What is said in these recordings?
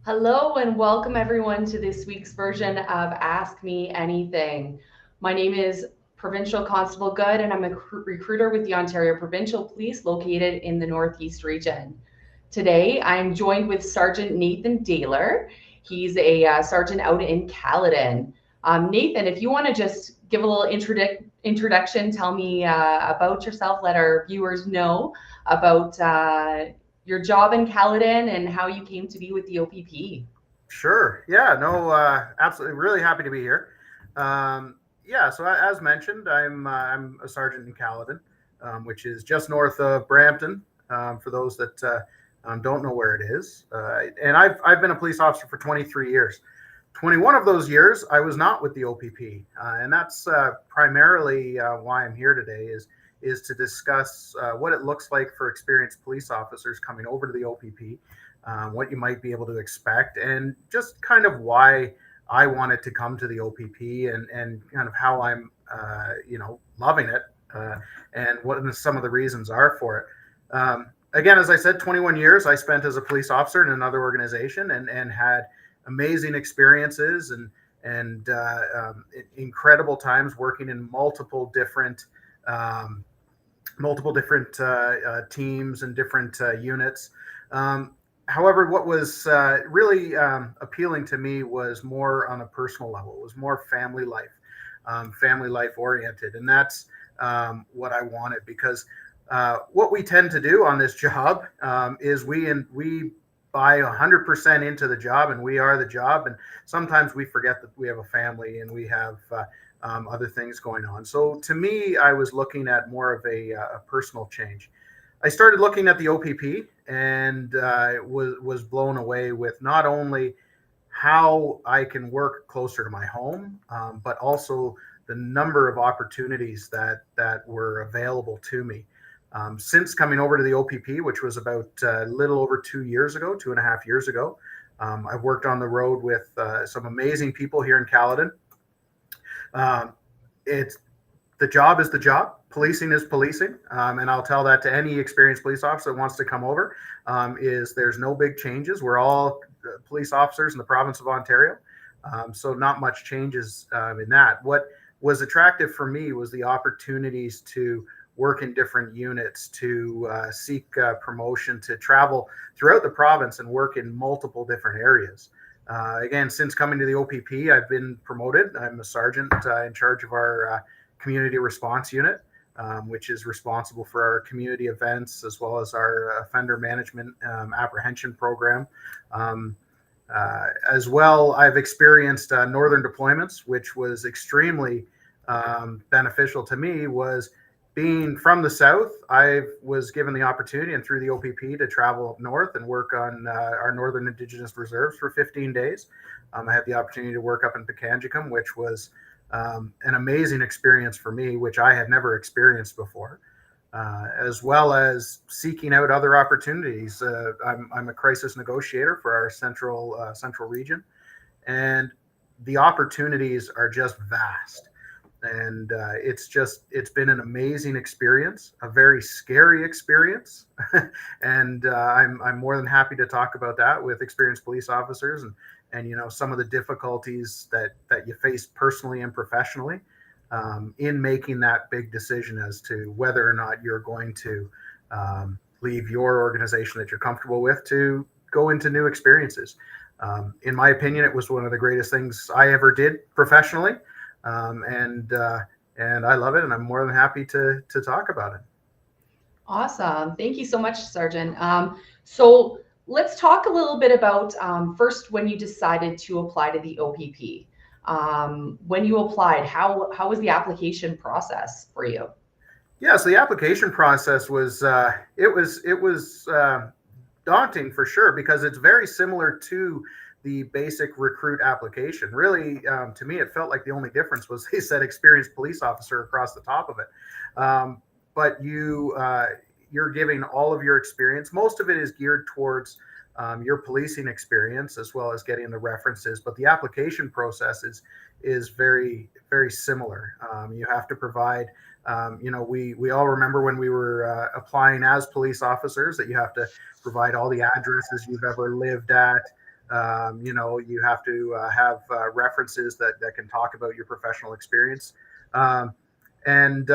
Hello and welcome everyone to this week's version of Ask Me Anything. My name is Provincial Constable Good and I'm a recruiter with the Ontario Provincial Police located in the Northeast region. Today I'm joined with Sergeant Nathan Daler. He's a sergeant out in Caledon. Nathan, if you want to just give a little introduction, tell me about yourself, let our viewers know about your job in Caledon and how you came to be with the OPP. Sure. Yeah, no, absolutely. Really happy to be here. So as mentioned, I'm a sergeant in Caledon, which is just north of Brampton, for those that don't know where it is. And I've been a police officer for 23 years. 21 of those years, I was not with the OPP. And that's primarily why I'm here today is to discuss what it looks like for experienced police officers coming over to the OPP, what you might be able to expect, and just kind of why I wanted to come to the OPP and kind of how I'm, loving it, and what some of the reasons are for it. Again, as I said, 21 years I spent as a police officer in another organization and had amazing experiences and incredible times working in multiple different teams and different units. However, what was really appealing to me was more on a personal level. It was more family life oriented, and that's what I wanted, because what we tend to do on this job is we buy 100% into the job, and we are the job, and sometimes we forget that we have a family and we have other things going on. So to me, I was looking at more of a personal change. I started looking at the OPP and was blown away with not only how I can work closer to my home, but also the number of opportunities that were available to me. Since coming over to the OPP, which was about a little over 2 years ago, 2.5 years ago, I've worked on the road with some amazing people here in Caledon. The job is the job. Policing is policing, and I'll tell that to any experienced police officer that wants to come over. Is there's no big changes. We're all police officers in the province of Ontario, so not much changes in that. What was attractive for me was the opportunities to work in different units, to seek promotion, to travel throughout the province and work in multiple different areas. Again, since coming to the OPP, I've been promoted. I'm a sergeant in charge of our community response unit, which is responsible for our community events as well as our offender management apprehension program. As well, I've experienced northern deployments, which was extremely beneficial to me. Was being from the south, I was given the opportunity and through the OPP to travel up north and work on our northern Indigenous reserves for 15 days. I had the opportunity to work up in Pekanjikam, which was an amazing experience for me, which I had never experienced before, as well as seeking out other opportunities. I'm a crisis negotiator for our central region, and the opportunities are just vast. And it's been an amazing experience, a very scary experience, and I'm more than happy to talk about that with experienced police officers and some of the difficulties that you face personally and professionally in making that big decision as to whether or not you're going to leave your organization that you're comfortable with to go into new experiences. In my opinion, it was one of the greatest things I ever did professionally. And I love it, and I'm more than happy to talk about it. Awesome. Thank you so much, Sergeant. So let's talk a little bit about first when you decided to apply to the OPP. When you applied, how was the application process for you? Yeah, so the application process was daunting for sure because it's very similar to the basic recruit application. Really, to me, it felt like the only difference was they said experienced police officer across the top of it. But you're giving all of your experience. Most of it is geared towards your policing experience as well as getting the references. But the application process is very very similar. You have to provide. We all remember when we were applying as police officers that you have to provide all the addresses you've ever lived at. You have to have references that can talk about your professional experience. And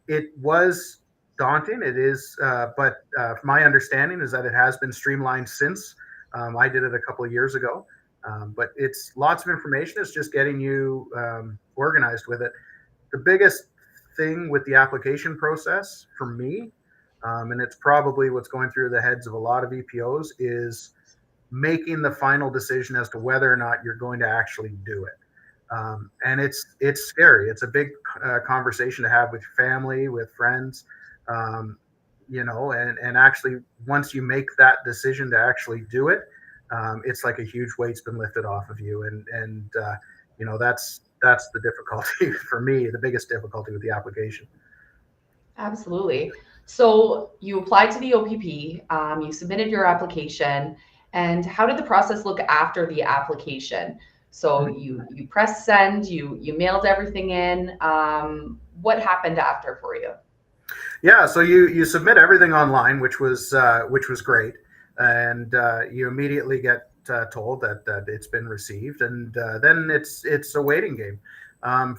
it was daunting. It is, but my understanding is that it has been streamlined since. I did it a couple of years ago, but it's lots of information. It's just getting you organized with it. The biggest thing with the application process for me, and it's probably what's going through the heads of a lot of EPOs, is making the final decision as to whether or not you're going to actually do it. And it's scary. It's a big conversation to have with family, with friends, and actually once you make that decision to actually do it, it's like a huge weight's been lifted off of you, and that's the difficulty for me, the biggest difficulty with the application. Absolutely. So you applied to the OPP, you submitted your application, and how did the process look after the application? So you pressed send, you mailed everything in. What happened after for you? Yeah, so you submit everything online, which was great, and you immediately get told that it's been received, and then it's a waiting game.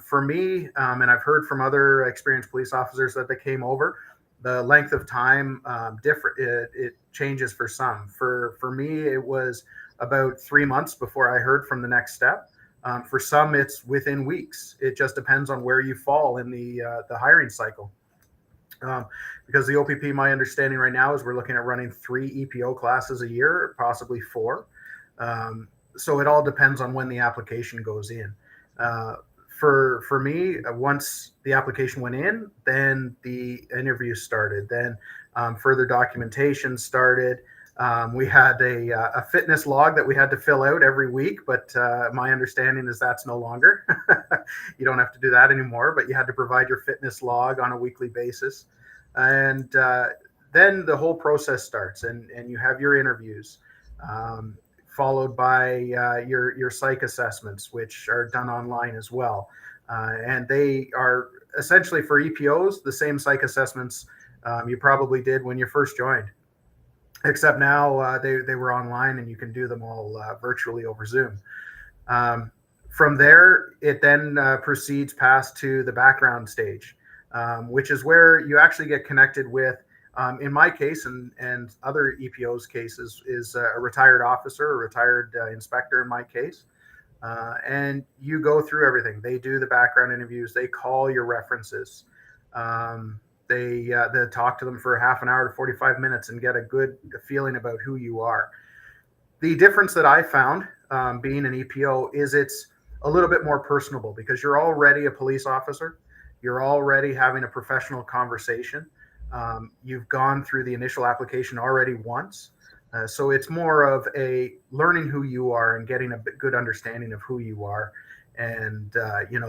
For me, and I've heard from other experienced police officers that they came over. The length of time different. It changes for some. For me, it was about 3 months before I heard from the next step. For some, it's within weeks. It just depends on where you fall in the hiring cycle. Because the OPP, my understanding right now is we're looking at running 3 EPO classes a year, possibly 4. So it all depends on when the application goes in. For me, once the application went in, then the interview started. Then further documentation started. We had a fitness log that we had to fill out every week, but my understanding is that's no longer. You don't have to do that anymore, but you had to provide your fitness log on a weekly basis. And then the whole process starts, and you have your interviews, followed by your psych assessments, which are done online as well. And they are essentially for EPOs, the same psych assessments you probably did when you first joined, except now they were online and you can do them all virtually over Zoom. From there, it then proceeds past to the background stage, which is where you actually get connected with, in my case and other EPOs cases, is a retired officer, a retired inspector in my case. And you go through everything. They do the background interviews. They call your references. They talk to them for half an hour to 45 minutes and get a good feeling about who you are. The difference that I found being an EPO is it's a little bit more personable because you're already a police officer. You're already having a professional conversation. You've gone through the initial application already once. So it's more of a learning who you are and getting a good understanding of who you are, and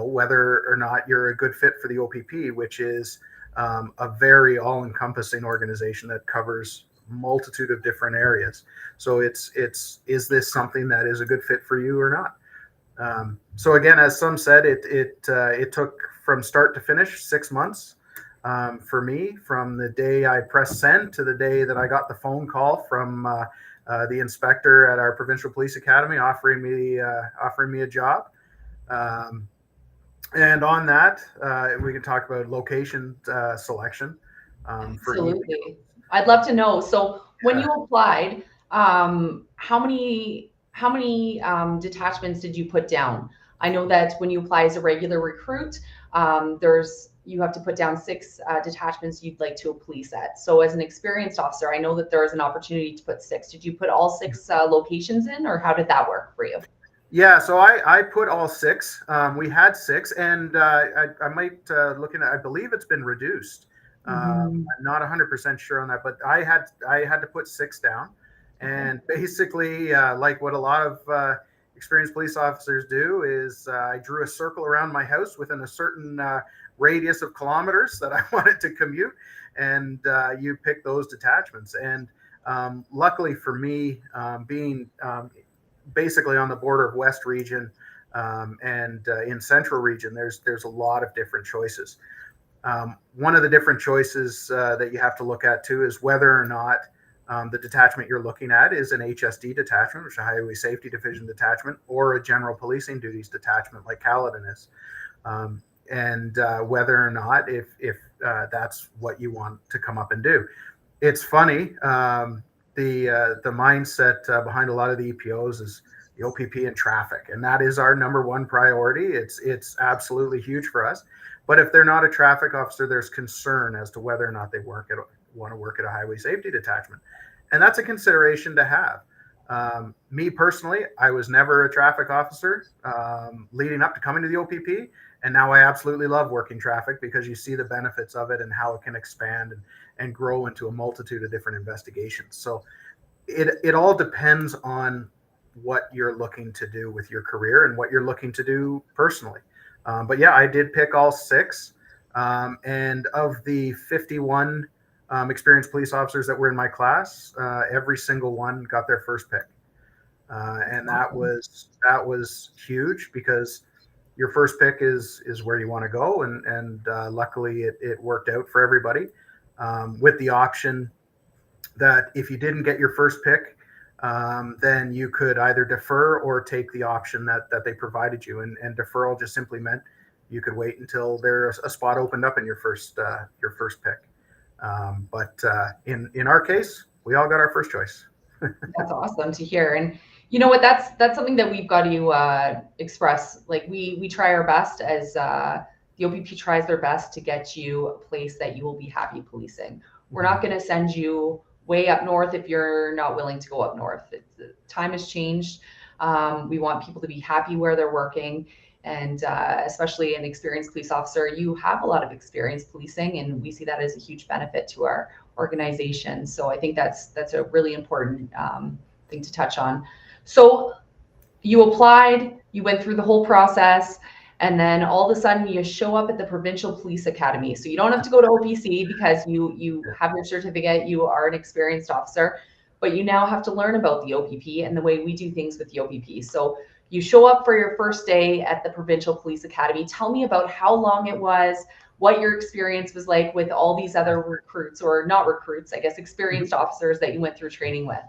whether or not you're a good fit for the OPP, which is a very all-encompassing organization that covers multitude of different areas. So it's is this something that is a good fit for you or not? So again, as some said, it took from start to finish 6 months. For me, from the day I pressed send to the day that I got the phone call from the inspector at our provincial police academy offering me a job. And on that, we can talk about location selection. Absolutely. I'd love to know. So when you applied, how many detachments did you put down? I know that when you apply as a regular recruit, there's you have to put down 6 detachments you'd like to police at. So as an experienced officer, I know that there is an opportunity to put 6. Did you put all 6 locations in, or how did that work for you? Yeah, so I put all 6. We had 6, and I might looking at. I believe it's been reduced. Mm-hmm. I'm not 100% sure on that, but I had to put 6 down, Okay. and basically, like what a lot of experienced police officers do, is I drew a circle around my house within a certain radius of kilometers that I wanted to commute, and you pick those detachments. And luckily for me, being basically on the border of West Region and in Central Region, there's a lot of different choices. One of the different choices that you have to look at too is whether or not the detachment you're looking at is an HSD detachment, which is a Highway Safety Division detachment, or a General Policing Duties detachment like Caledon is, and whether or not if that's what you want to come up and do. It's funny. The mindset behind a lot of the EPOs is the OPP and traffic, and that is our number one priority. It's absolutely huge for us. But if they're not a traffic officer, there's concern as to whether or not they want to work at a highway safety detachment, and that's a consideration to have. Me personally, I was never a traffic officer leading up to coming to the OPP, and now I absolutely love working traffic because you see the benefits of it and how it can expand and grow into a multitude of different investigations. So it all depends on what you're looking to do with your career and what you're looking to do personally. But yeah, I did pick all 6. And of the 51 experienced police officers that were in my class, every single one got their first pick. And Awesome. that was huge because your first pick is where you want to go, and luckily it worked out for everybody, with the option that if you didn't get your first pick, then you could either defer or take the option that they provided you, and deferral just simply meant you could wait until there's a spot opened up in your first pick. But in our case, we all got our first choice. That's awesome to hear. And you know what? That's something that we've got to express. Like we try our best as the OPP tries their best to get you a place that you will be happy policing. We're not going to send you way up north if you're not willing to go up north. Time has changed. We want people to be happy where they're working. And especially an experienced police officer, you have a lot of experience policing, and we see that as a huge benefit to our organization. So I think that's a really important thing to touch on. So you applied, you went through the whole process, and then all of a sudden you show up at the Provincial Police Academy. So you don't have to go to OPC because you have your certificate, you are an experienced officer, but you now have to learn about the OPP and the way we do things with the OPP. So you show up for your first day at the Provincial Police Academy. Tell me about how long it was, what your experience was like with all these other recruits, or not recruits, I guess, experienced officers that you went through training with.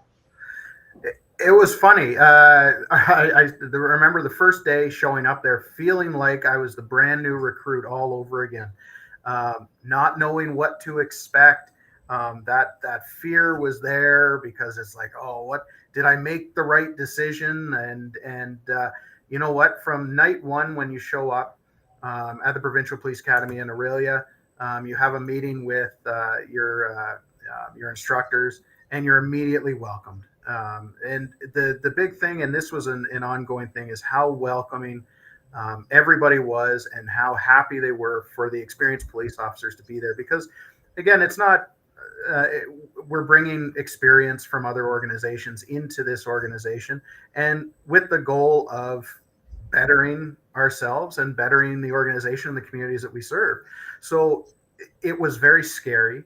It was funny. I remember the first day showing up there, feeling like I was the brand new recruit all over again, not knowing what to expect. That fear was there because it's like, oh, what did I make the right decision? And you know what? From night one, when you show up at the Provincial Police Academy in Aurelia, you have a meeting with your instructors, and you're immediately welcomed. And the big thing, and this was an ongoing thing, is how welcoming everybody was and how happy they were for the experienced police officers to be there. Because, again, it's not we're bringing experience from other organizations into this organization, and with the goal of bettering ourselves and bettering the organization and the communities that we serve. So it was very scary.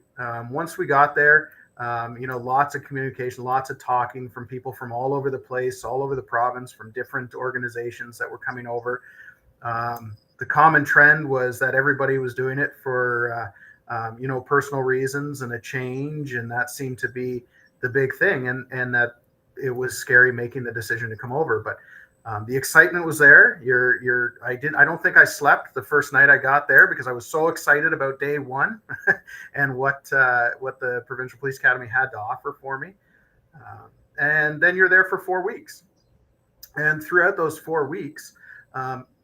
Once we got there, lots of communication, lots of talking from people from all over the place, all over the province, from different organizations that were coming over. The common trend was that everybody was doing it for, personal reasons and a change, and that seemed to be the big thing, and that it was scary making the decision to come over. But the excitement was there. I don't think I slept the first night I got there because I was so excited about day one and what the Provincial Police Academy had to offer for me. And then you're there for 4 weeks. And throughout those 4 weeks,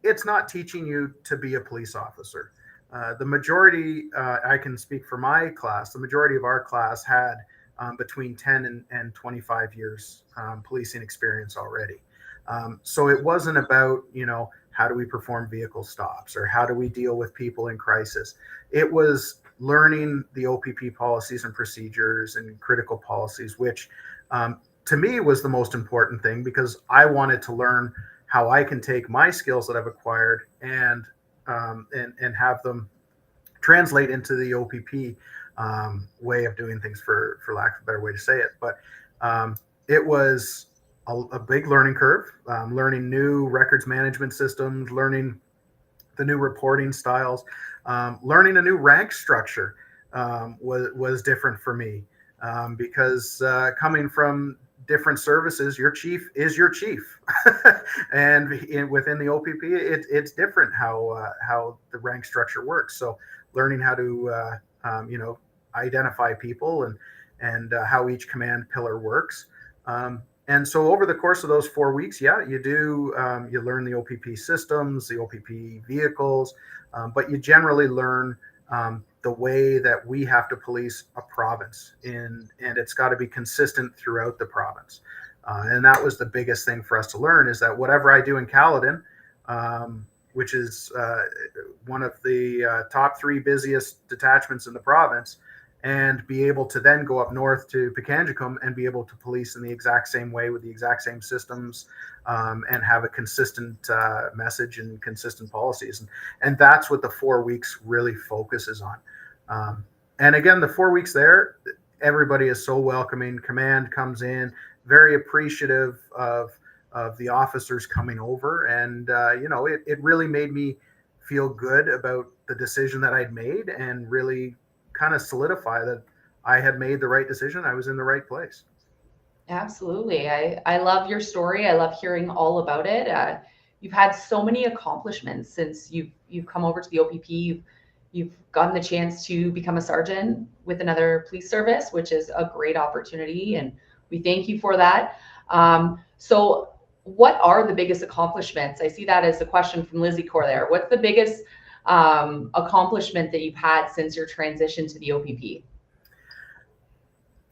it's not teaching you to be a police officer. The majority, I can speak for my class, the majority of our class had between 10 and 25 years policing experience already. So it wasn't about, how do we perform vehicle stops or how do we deal with people in crisis. It was learning the OPP policies and procedures and critical policies, which to me was the most important thing because I wanted to learn how I can take my skills that I've acquired and have them translate into the OPP way of doing things, for lack of a better way to say it. But it was a big learning curve, learning new records management systems, learning the new reporting styles, learning a new rank structure was different for me because coming from different services, your chief is your chief, and within the OPP, it's different how the rank structure works. So learning how to identify people and how each command pillar works. And so over the course of those 4 weeks, yeah, you learn the OPP systems, the OPP vehicles, but you generally learn the way that we have to police a province, and it's got to be consistent throughout the province. And that was the biggest thing for us to learn, is that whatever I do in Caledon, which is one of the top 3 busiest detachments in the province, and be able to then go up north to Pikangikum and be able to police in the exact same way with the exact same systems, and have a consistent message and consistent policies. And that's what the 4 weeks really focuses on. And again, the 4 weeks there, everybody is so welcoming. Command comes in, very appreciative of the officers coming over. And, it really made me feel good about the decision that I'd made, and really kind of solidify that I had made the right decision. I was in the right place. Absolutely. I love your story. I love hearing all about it. You've had so many accomplishments since you've come over to the OPP. You've gotten the chance to become a sergeant with another police service, which is a great opportunity, and we thank you for that. So what are the biggest accomplishments? I see that as a question from Lizzie Core there. What's the biggest accomplishment that you've had since your transition to the OPP?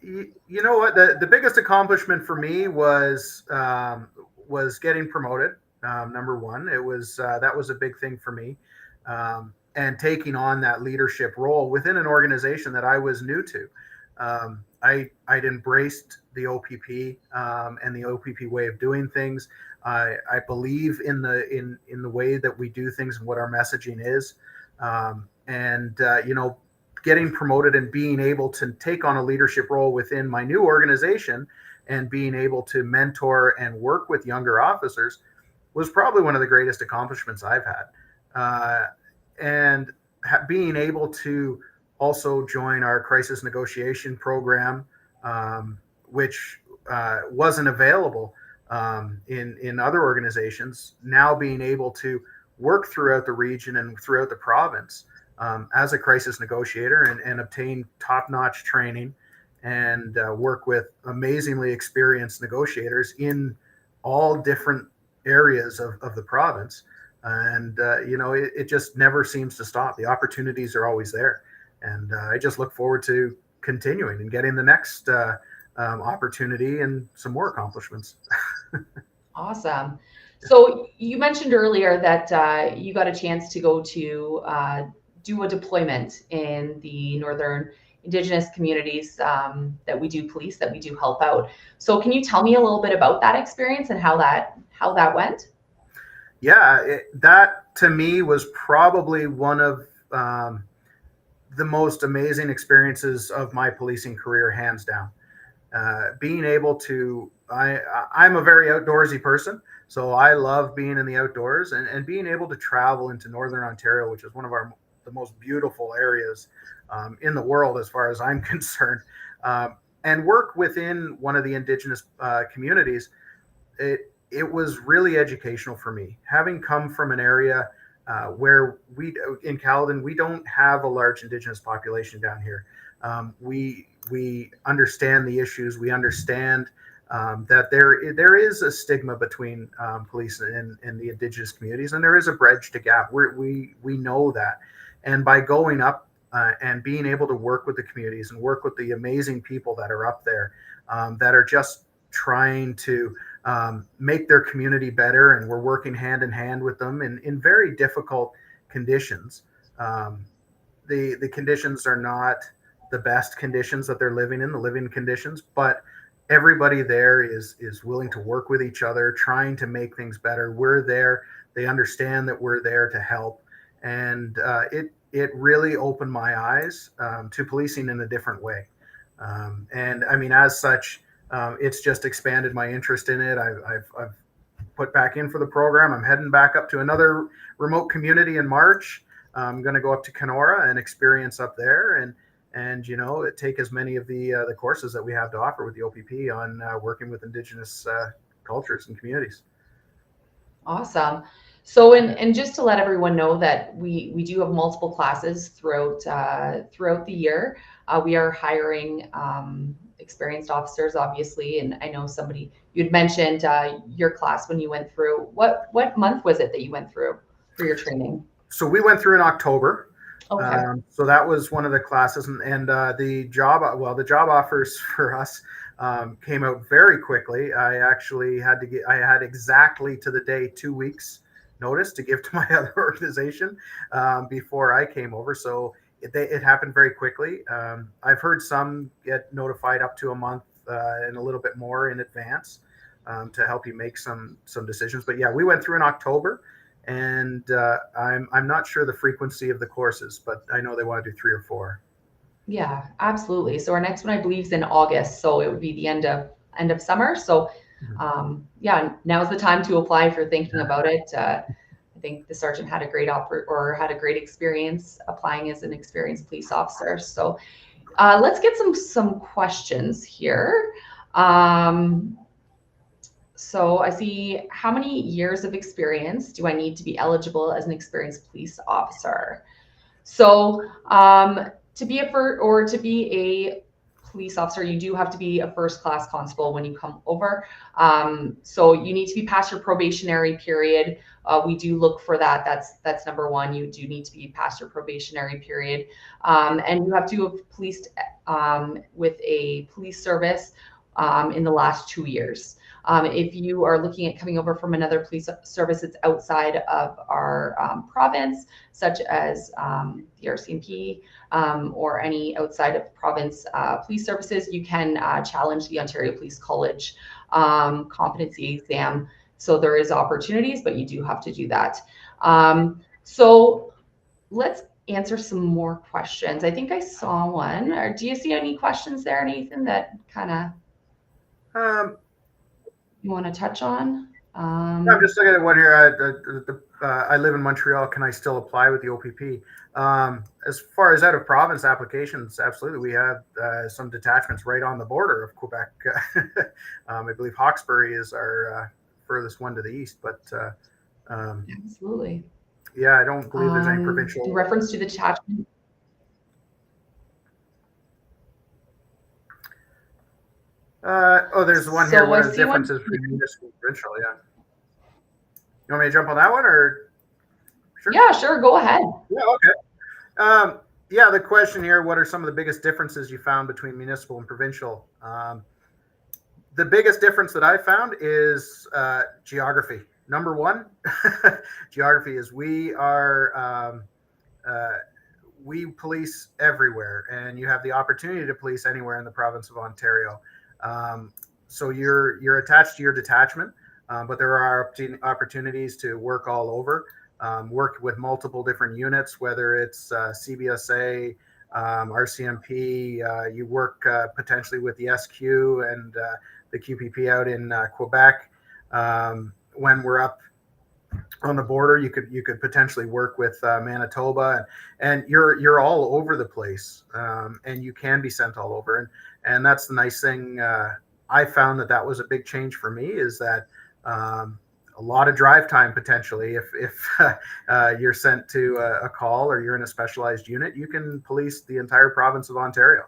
You know what? The biggest accomplishment for me was getting promoted. Number one, it was that was a big thing for me, and taking on that leadership role within an organization that I was new to. I'd embraced the OPP and the OPP way of doing things. I believe in the way that we do things and what our messaging is, and getting promoted and being able to take on a leadership role within my new organization and being able to mentor and work with younger officers was probably one of the greatest accomplishments I've had. And being able to also join our crisis negotiation program, which wasn't available in other organizations, now being able to work throughout the region and throughout the province as a crisis negotiator, and obtain top-notch training, and work with amazingly experienced negotiators in all different areas of the province. And it just never seems to stop. The opportunities are always there, and I just look forward to continuing and getting the next opportunity and some more accomplishments. Awesome. So you mentioned earlier that you got a chance to go to do a deployment in the Northern Indigenous communities that we do police, that we do help out. So can you tell me a little bit about that experience and how that went? Yeah, that to me was probably one of the most amazing experiences of my policing career, hands down. Being able to, I'm a very outdoorsy person, so I love being in the outdoors, and being able to travel into Northern Ontario, which is one of the most beautiful areas in the world as far as I'm concerned, and work within one of the Indigenous communities. It was really educational for me, having come from an area where in Caledon, we don't have a large Indigenous population down here. We understand the issues. We understand that there is a stigma between police and the Indigenous communities, and there is a bridge to gap. We know that, And by going up and being able to work with the communities and work with the amazing people that are up there, that are just trying to make their community better, and we're working hand in hand with them in very difficult conditions. The conditions are not the best conditions that they're living in, the living conditions, but everybody there is willing to work with each other, trying to make things better. We're there. They understand that we're there to help, and it really opened my eyes to policing in a different way. And I mean, as such, it's just expanded my interest in it. I've put back in for the program. I'm heading back up to another remote community in March. I'm going to go up to Kenora and experience up there, and take as many of the courses that we have to offer with the OPP on working with Indigenous cultures and communities. Awesome. So, and just to let everyone know that we do have multiple classes throughout the year. We are hiring experienced officers, obviously, and I know you'd mentioned your class when you went through. What month was it that you went through for your training? So we went through in October. Okay. So that was one of the classes, and the job offers for us came out very quickly. I actually I had exactly to the day 2 weeks notice to give to my other organization before I came over. So it happened very quickly. I've heard some get notified up to a month and a little bit more in advance to help you make some decisions. But yeah, we went through in October. And I'm not sure the frequency of the courses, but I know they want to do 3 or 4. Yeah, absolutely. So our next one, I believe, is in August. So it would be the end of summer. So yeah, now's the time to apply if you're thinking about it. I think the sergeant had a great had a great experience applying as an experienced police officer. So let's get some questions here. So I see, how many years of experience do I need to be eligible as an experienced police officer? So to be a police officer, you do have to be a first class constable when you come over. So you need to be past your probationary period. We do look for that. That's number one. You do need to be past your probationary period. And you have to have policed with a police service in the last 2 years. If you are looking at coming over from another police service that's outside of our province, such as the RCMP or any outside of province police services, you can challenge the Ontario Police College competency exam. So there is opportunities, but you do have to do that. So let's answer some more questions. I think I saw one. Or do you see any questions there, Nathan, that kind of you want to touch on? I'm just looking at one here. I live in Montreal. Can I still apply with the OPP? As far as out of province applications, absolutely. We have some detachments right on the border of Quebec. I believe Hawkesbury is our furthest one to the east, but absolutely. Yeah, I don't believe there's any provincial. In reference to the detachment. There's one here. What are the differences between municipal and provincial? Yeah. You want me to jump on that one, or? Sure. Yeah, sure. Go ahead. Yeah. Okay. Yeah, the question here: what are some of the biggest differences you found between municipal and provincial? The biggest difference that I found is geography. Number one, geography is we police everywhere, and you have the opportunity to police anywhere in the province of Ontario. So you're attached to your detachment, but there are opportunities to work all over, work with multiple different units, whether it's CBSA, RCMP, you work potentially with the SQ and the QPP out in Quebec. When we're up on the border, you could potentially work with Manitoba, and you're all over the place, and you can be sent all over, and that's the nice thing. I found that was a big change for me, is that a lot of drive time potentially. If you're sent to a call or you're in a specialized unit, you can police the entire province of Ontario,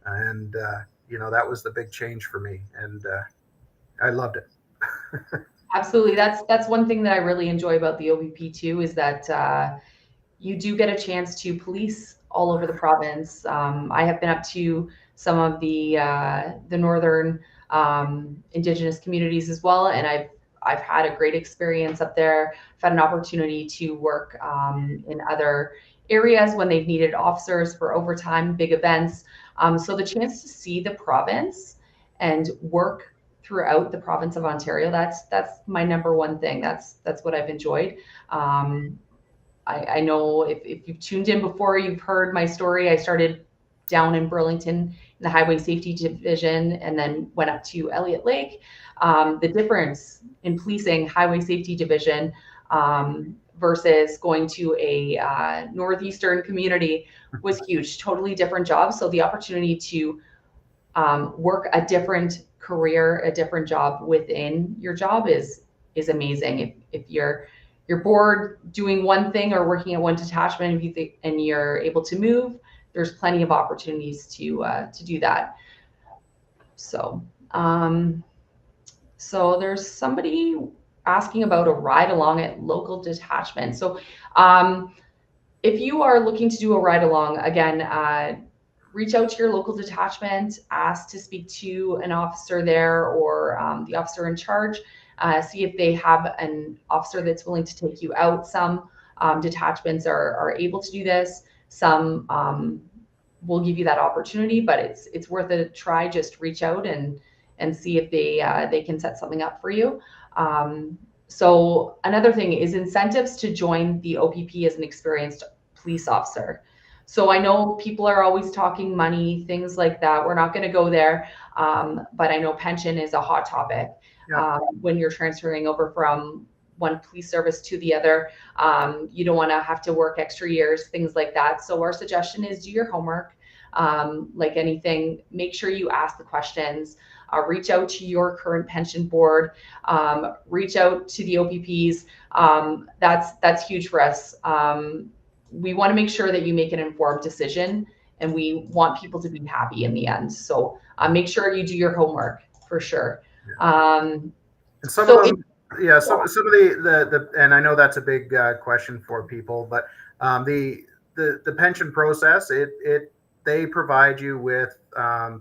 and that was the big change for me, and I loved it. Absolutely. That's one thing that I really enjoy about the OPP too, is that you do get a chance to police all over the province. I have been up to some of the northern Indigenous communities as well, and I've had a great experience up there. I've had an opportunity to work in other areas when they've needed officers for overtime, big events. So the chance to see the province and work throughout the province of Ontario, that's my number one thing. That's what I've enjoyed. I know if you've tuned in before, you've heard my story. I started down in Burlington in the Highway Safety Division and then went up to Elliott Lake. The difference in policing Highway Safety Division versus going to a northeastern community was huge, totally different job. So the opportunity to work a different career, a different job within your job is amazing. If you're bored doing one thing or working at one detachment, and you're able to move, there's plenty of opportunities to do that. So so there's somebody asking about a ride along at local detachment. So if you are looking to do a ride along, again, reach out to your local detachment, ask to speak to an officer there or the officer in charge. See if they have an officer that's willing to take you out. Some detachments are able to do this. Some will give you that opportunity, but it's worth a try. Just reach out and see if they can set something up for you. So another thing is incentives to join the OPP as an experienced police officer. So I know people are always talking money, things like that. We're not going to go there, but I know pension is a hot topic. Yeah. When you're transferring over from one police service to the other, you don't want to have to work extra years, things like that. So our suggestion is do your homework. Like anything, make sure you ask the questions. Reach out to your current pension board. Reach out to the OPPs. That's huge for us. We want to make sure that you make an informed decision, and we want people to be happy in the end. So make sure you do your homework for sure. And some of them, some of the and I know that's a big question for people, but the pension process, they provide you with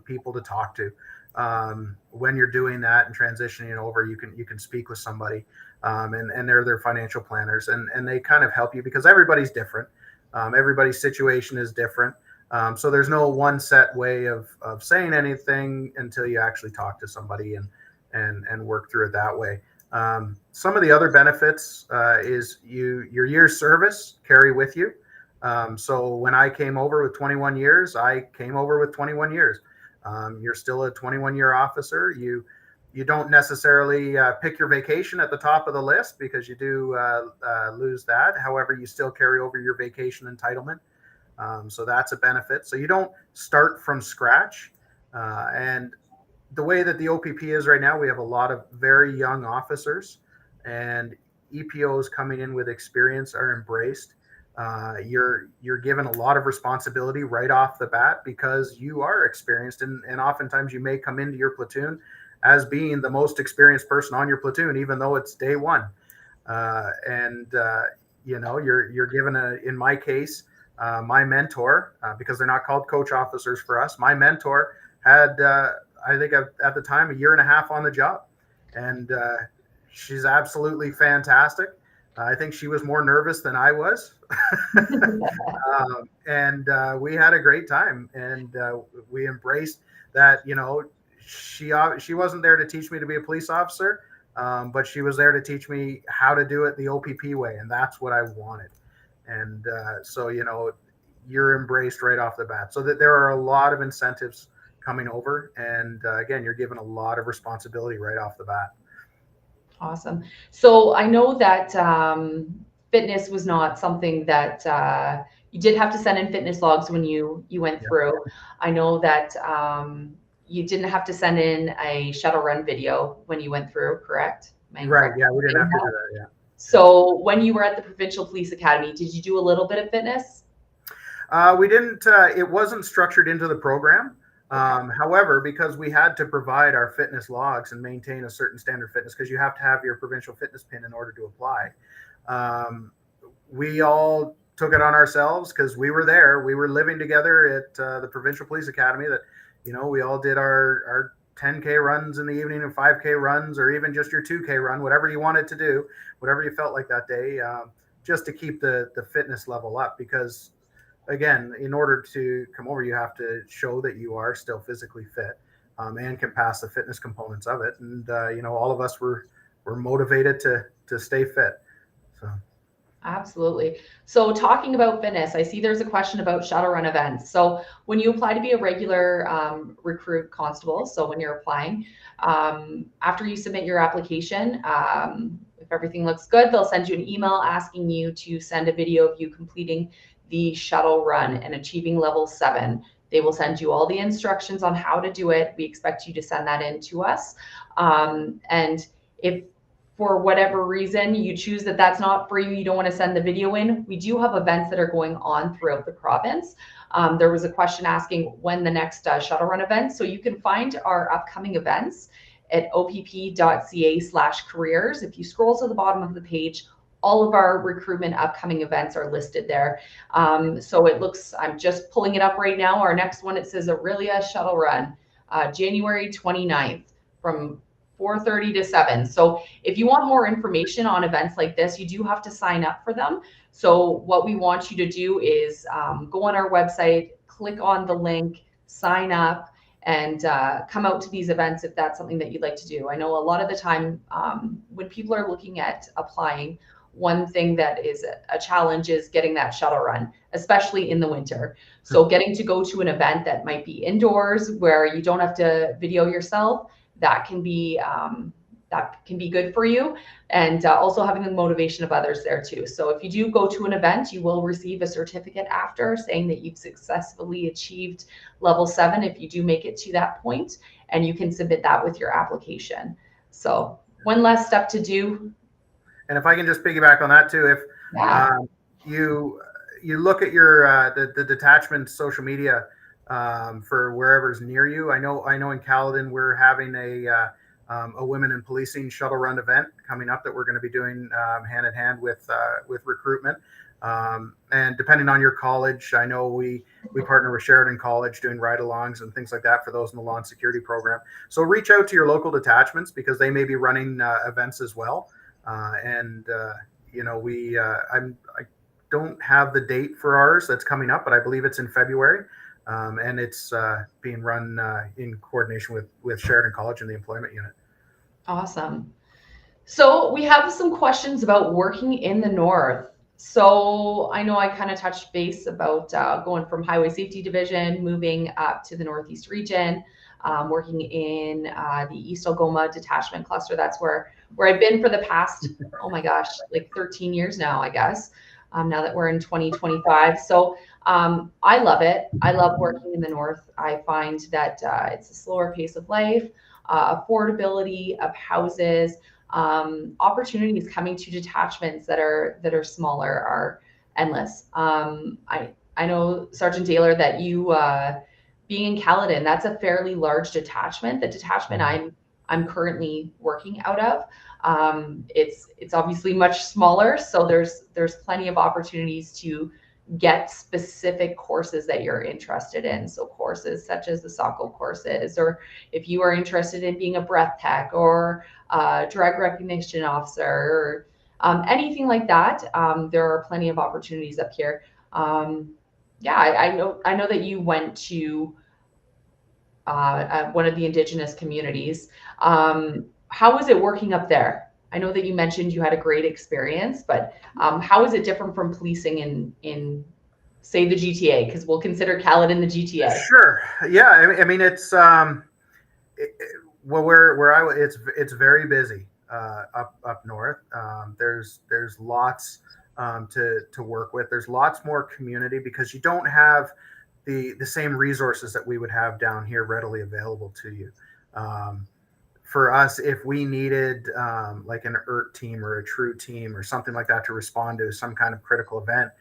people to talk to when you're doing that and transitioning over. You can speak with somebody, and they're their financial planners, and they kind of help you because everybody's different. Everybody's situation is different. So there's no one set way of saying anything until you actually talk to somebody and work through it that way. Some of the other benefits is your year's service carry with you. So when I came over with 21 years, I came over with 21 years. You're still a 21-year officer. You don't necessarily pick your vacation at the top of the list because you do lose that. However, you still carry over your vacation entitlement. So that's a benefit. So you don't start from scratch. And the way that the OPP is right now, we have a lot of very young officers, and EPOs coming in with experience are embraced. You're given a lot of responsibility right off the bat because you are experienced, and oftentimes you may come into your platoon as being the most experienced person on your platoon, even though it's day one. You're given in my case, my mentor, because they're not called coach officers for us, my mentor had, I think at the time, 1.5 years on the job. And she's absolutely fantastic. I think she was more nervous than I was. We had a great time, and we embraced that. She wasn't there to teach me to be a police officer, but she was there to teach me how to do it the OPP way, and that's what I wanted. And so you're embraced right off the bat. So that there are a lot of incentives coming over, and again, you're given a lot of responsibility right off the bat. Awesome. So I know that fitness was not something that you did have to send in fitness logs when you went through. I know that you didn't have to send in a shuttle run video when you went through, correct? Right. Yeah, we didn't have to do that. Yeah. So when you were at the Provincial Police Academy, did you do a little bit of fitness? We didn't. It wasn't structured into the program. However, because we had to provide our fitness logs and maintain a certain standard fitness, because you have to have your provincial fitness pin in order to apply, we all took it on ourselves because we were there. We were living together at the Provincial Police Academy. That, you know, we all did our 10K runs in the evening and 5K runs, or even just your 2K run, whatever you wanted to do, whatever you felt like that day, just to keep the fitness level up. Because again, in order to come over, you have to show that you are still physically fit, and can pass the fitness components of it. And you know, all of us were motivated to stay fit. So. Absolutely. So talking about fitness, I see there's a question about shuttle run events. So when you apply to be a regular recruit constable, so when you're applying, after you submit your application, if everything looks good, they'll send you an email asking you to send a video of you completing the shuttle run and achieving level 7. They will send you all the instructions on how to do it. We expect you to send that in to us. And if for whatever reason you choose that that's not for you, you don't want to send the video in, we do have events that are going on throughout the province. There was a question asking when the next shuttle run event. So you can find our upcoming events at opp.ca/careers. If you scroll to the bottom of the page, all of our recruitment upcoming events are listed there. So it looks, I'm just pulling it up right now. Our next one, it says Aurelia Shuttle Run, January 29th from 4:30 to 7. So if you want more information on events like this, you do have to sign up for them. So what we want you to do is go on our website, click on the link, sign up, and come out to these events if that's something that you'd like to do. I know a lot of the time when people are looking at applying, one thing that is a challenge is getting that shuttle run, especially in the winter. So getting to go to an event that might be indoors where you don't have to video yourself, that can be good for you, and also having the motivation of others there too. So if you do go to an event, you will receive a certificate after saying that you've successfully achieved level 7 if you do make it to that point, and you can submit that with your application. So one less step to do. And if I can just piggyback on that too, if you look at your the detachment social media for wherever's near you. I know in Caledon we're having a women in policing shuttle run event coming up that we're going to be doing hand in hand with recruitment. And depending on your college, I know we partner with Sheridan College doing ride-alongs and things like that for those in the law and security program. So reach out to your local detachments because they may be running events as well. You know, I don't have the date for ours that's coming up, but I believe it's in February. And it's being run in coordination with Sheridan College and the employment unit. Awesome. So we have some questions about working in the north. So I know I kind of touched base about going from Highway Safety Division, moving up to the Northeast region, working in the East Algoma Detachment Cluster. That's where I've been for the past, oh my gosh, like 13 years now, I guess, now that we're in 2025. So I love it. I love working in the north. I find that it's a slower pace of life, affordability of houses, opportunities coming to detachments that are smaller are endless. I know, Sergeant Taylor, that you being in Caledon, that's a fairly large detachment. The detachment I'm currently working out of, it's obviously much smaller, so there's plenty of opportunities to get specific courses that you're interested in. So courses such as the SOCO courses, or if you are interested in being a breath tech or drug recognition officer, or anything like that, there are plenty of opportunities up here. Yeah, I know that you went to one of the Indigenous communities. How was it working up there? I know that you mentioned you had a great experience, but how is it different from policing in say the GTA? Because we'll consider Caledon the GTA. Sure. Yeah. I mean, it's well, it's very busy up north. There's lots to work with. There's lots more community because you don't have the same resources that we would have down here readily available to you. For us, if we needed like an ERT team or a TRUE team or something like that to respond to some kind of critical event,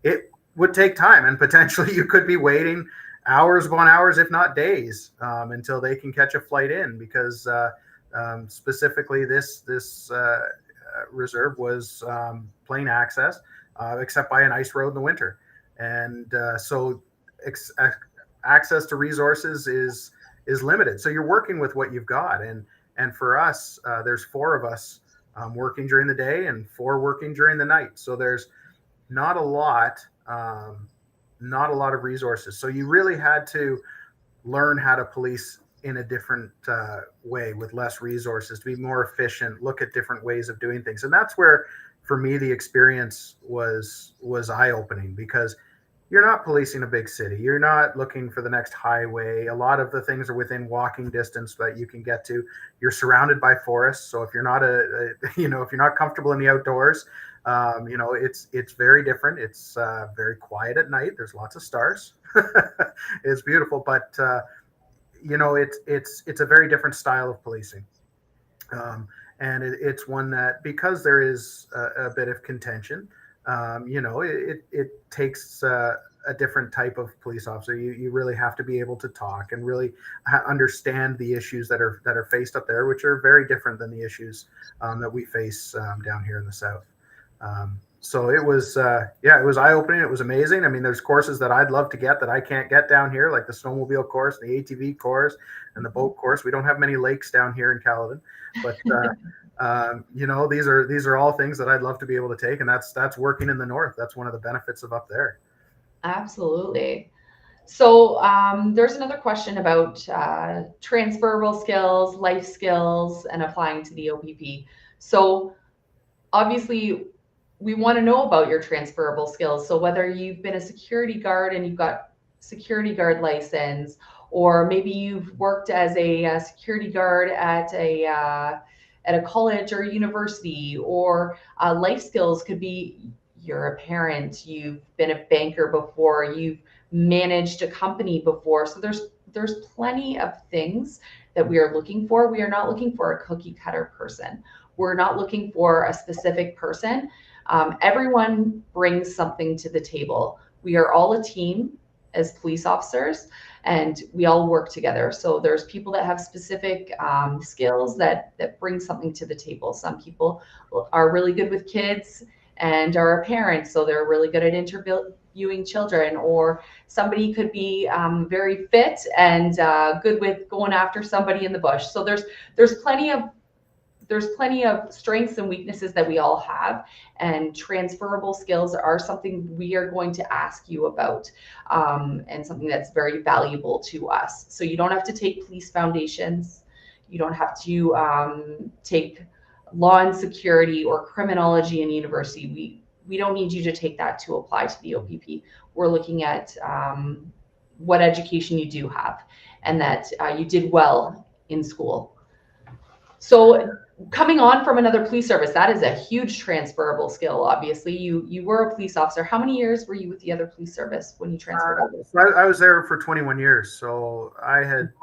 it would take time, and potentially you could be waiting hours upon hours, if not days, until they can catch a flight in, because specifically this reserve was plane access. except by an ice road in the winter. And so access to resources is limited. So you're working with what you've got. And for us, there's 4 of us working during the day and 4 working during the night. So there's not a lot, not a lot of resources. So you really had to learn how to police in a different way with less resources to be more efficient, look at different ways of doing things. And that's where, for me, the experience was eye-opening, because you're not policing a big city. You're not looking for the next highway. A lot of the things are within walking distance that you can get to. You're surrounded by forests. So if you're not if you're not comfortable in the outdoors, it's very different. It's very quiet at night. There's lots of stars. It's beautiful, but it's a very different style of policing. And it's one that, because there is a bit of contention, it takes a different type of police officer. You really have to be able to talk and really understand the issues that are faced up there, which are very different than the issues that we face down here in the South. So it was eye-opening. It was amazing. I mean, there's courses that I'd love to get that I can't get down here, like the snowmobile course, the ATV course, and the boat course. We don't have many lakes down here in Caledon, but these are all things that I'd love to be able to take, and that's working in the north. That's one of the benefits of up there. Absolutely. So there's another question about transferable skills, life skills, and applying to the OPP. So obviously, we want to know about your transferable skills. So whether you've been a security guard and you've got security guard license, or maybe you've worked as a security guard at a college or university, or life skills could be you're a parent, you've been a banker before, you've managed a company before. So there's plenty of things that we are looking for. We are not looking for a cookie cutter person. We're not looking for a specific person. Everyone brings something to the table. We are all a team as police officers, and we all work together. So there's people that have specific skills that bring something to the table. Some people are really good with kids and are a parent, so they're really good at interviewing children, or somebody could be very fit and good with going after somebody in the bush. So there's plenty of strengths and weaknesses that we all have, and transferable skills are something we are going to ask you about, and something that's very valuable to us. So you don't have to take police foundations. You don't have to take law and security or criminology in university. We don't need you to take that to apply to the OPP. We're looking at what education you do have, and that you did well in school. So coming on from another police service, that is a huge transferable skill. Obviously, you were a police officer. How many years were you with the other police service when you transferred over? I was there for 21 years. So I had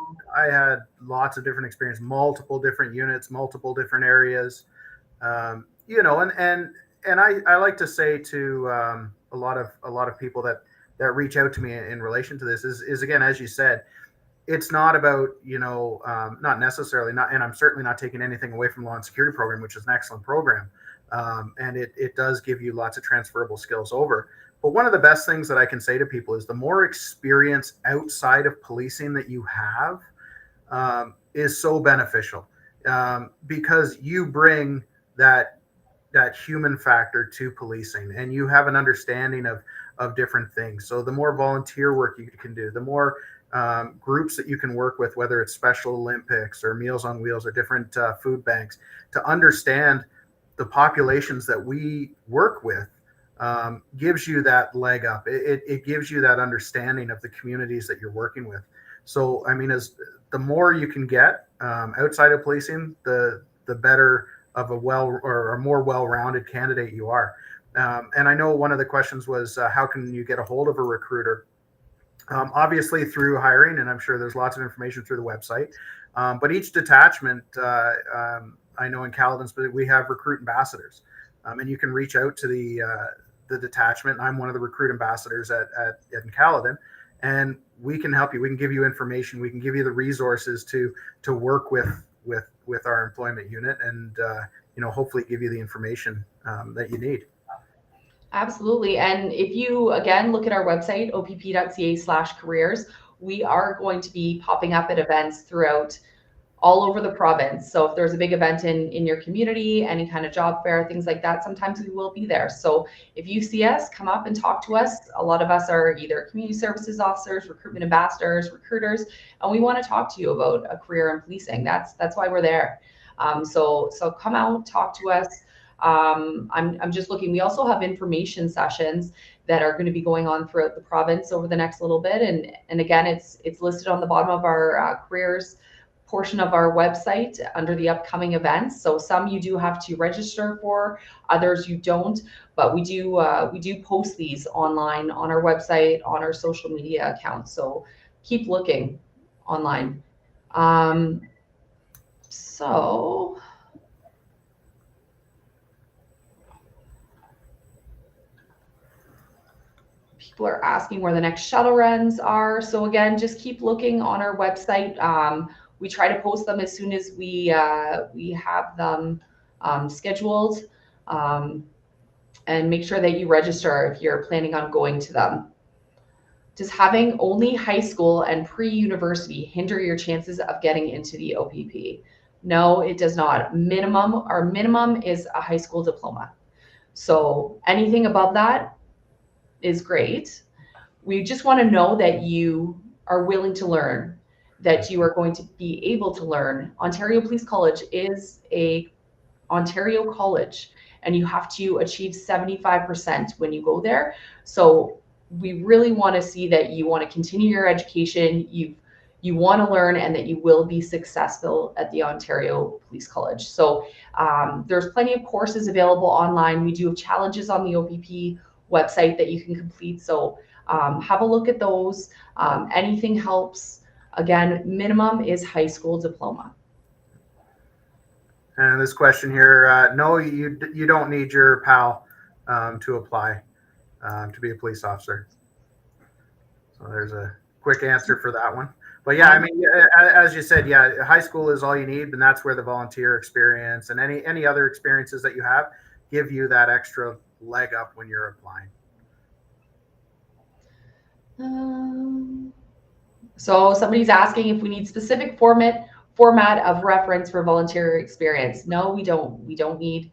lots of different experience, multiple different units, multiple different areas. And I like to say to a lot of people that reach out to me in relation to this is again, as you said, it's not about, not necessarily not, and I'm certainly not taking anything away from the law and security program, which is an excellent program. And it does give you lots of transferable skills over. But one of the best things that I can say to people is the more experience outside of policing that you have is so beneficial, because you bring that human factor to policing, and you have an understanding of different things. So the more volunteer work you can do, the more groups that you can work with, whether it's Special Olympics or Meals on Wheels or different food banks, to understand the populations that we work with, gives you that leg up. It gives you that understanding of the communities that you're working with. So, I mean, as the more you can get outside of policing, the better of a more well-rounded candidate you are. And I know one of the questions was, how can you get a hold of a recruiter? Obviously through hiring, and I'm sure there's lots of information through the website. But each detachment, I know in Caledon, we have recruit ambassadors, and you can reach out to the detachment. I'm one of the recruit ambassadors in Caledon, and we can help you. We can give you information. We can give you the resources to work with our employment unit, and hopefully give you the information that you need. Absolutely. And if you, again, look at our website, opp.ca/careers, we are going to be popping up at events throughout all over the province. So if there's a big event in your community, any kind of job fair, things like that, sometimes we will be there. So if you see us, come up and talk to us. A lot of us are either community services officers, recruitment ambassadors, recruiters, and we want to talk to you about a career in policing. That's why we're there. So come out, talk to us. I'm just looking. We also have information sessions that are going to be going on throughout the province over the next little bit, and again, it's listed on the bottom of our careers portion of our website under the upcoming events. So some you do have to register for, others you don't, but we do post these online on our website, on our social media accounts. So keep looking online. So people are asking where the next shuttle runs are. So again, just keep looking on our website. We try to post them as soon as we have them scheduled, and make sure that you register if you're planning on going to them. Does having only high school and pre-university hinder your chances of getting into the OPP? No, it does not. Our minimum is a high school diploma. So anything above that is great. We just want to know that you are willing to learn, that you are going to be able to learn. Ontario Police College is a Ontario college, and you have to achieve 75% when you go there. So we really want to see that you want to continue your education, you want to learn, and that you will be successful at the Ontario Police College. So there's plenty of courses available online. We do have challenges on the OPP website that you can complete. So have a look at those. Anything helps. Again, minimum is high school diploma. And this question here, no, you don't need your PAL to apply to be a police officer. So there's a quick answer for that one. But yeah, I mean, as you said, yeah, high school is all you need, and that's where the volunteer experience and any other experiences that you have give you that extra leg up when you're applying. So somebody's asking if we need specific format of reference for volunteer experience. No, we don't. We don't need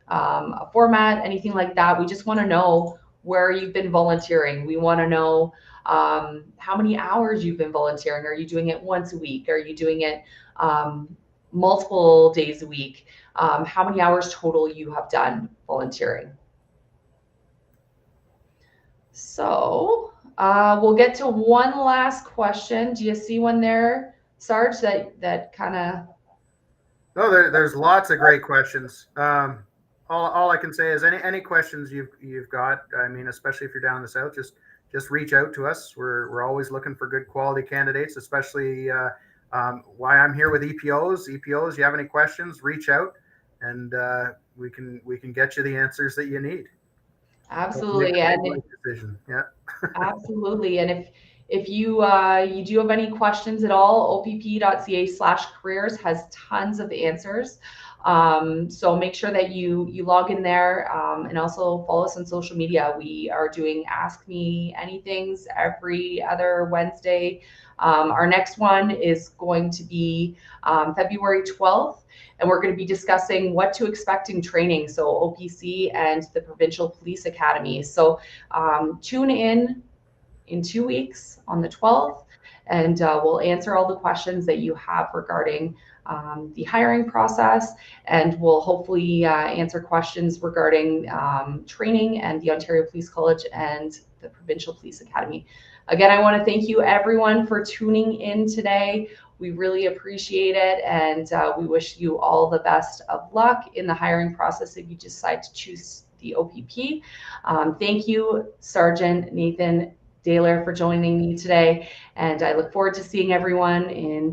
a format, anything like that. We just want to know where you've been volunteering. We want to know how many hours you've been volunteering. Are you doing it once a week? Are you doing it multiple days a week? How many hours total you have done volunteering? So we'll get to one last question. Do you see one there, Sarge, that kind of... No, there's lots of great questions. All I can say is any questions you've got. I mean, especially if you're down in the south, just reach out to us. We're always looking for good quality candidates, especially why I'm here with EPOs. EPOs, you have any questions, reach out, and we can get you the answers that you need. Absolutely. And decision. Yeah. absolutely. And if you you do have any questions at all, opp.ca/careers has tons of answers. So make sure that you log in there, and also follow us on social media. We are doing Ask Me Anythings every other Wednesday. Our next one is going to be February 12th, and we're going to be discussing what to expect in training. So OPC and the Provincial Police Academy. So tune in 2 weeks on the 12th, and we'll answer all the questions that you have regarding the hiring process, and we'll hopefully answer questions regarding training and the Ontario Police College and the Provincial Police Academy. Again, I want to thank you everyone for tuning in today. We really appreciate it, and we wish you all the best of luck in the hiring process if you decide to choose the OPP. Thank you, Sergeant Nathan Daler, for joining me today, and I look forward to seeing everyone in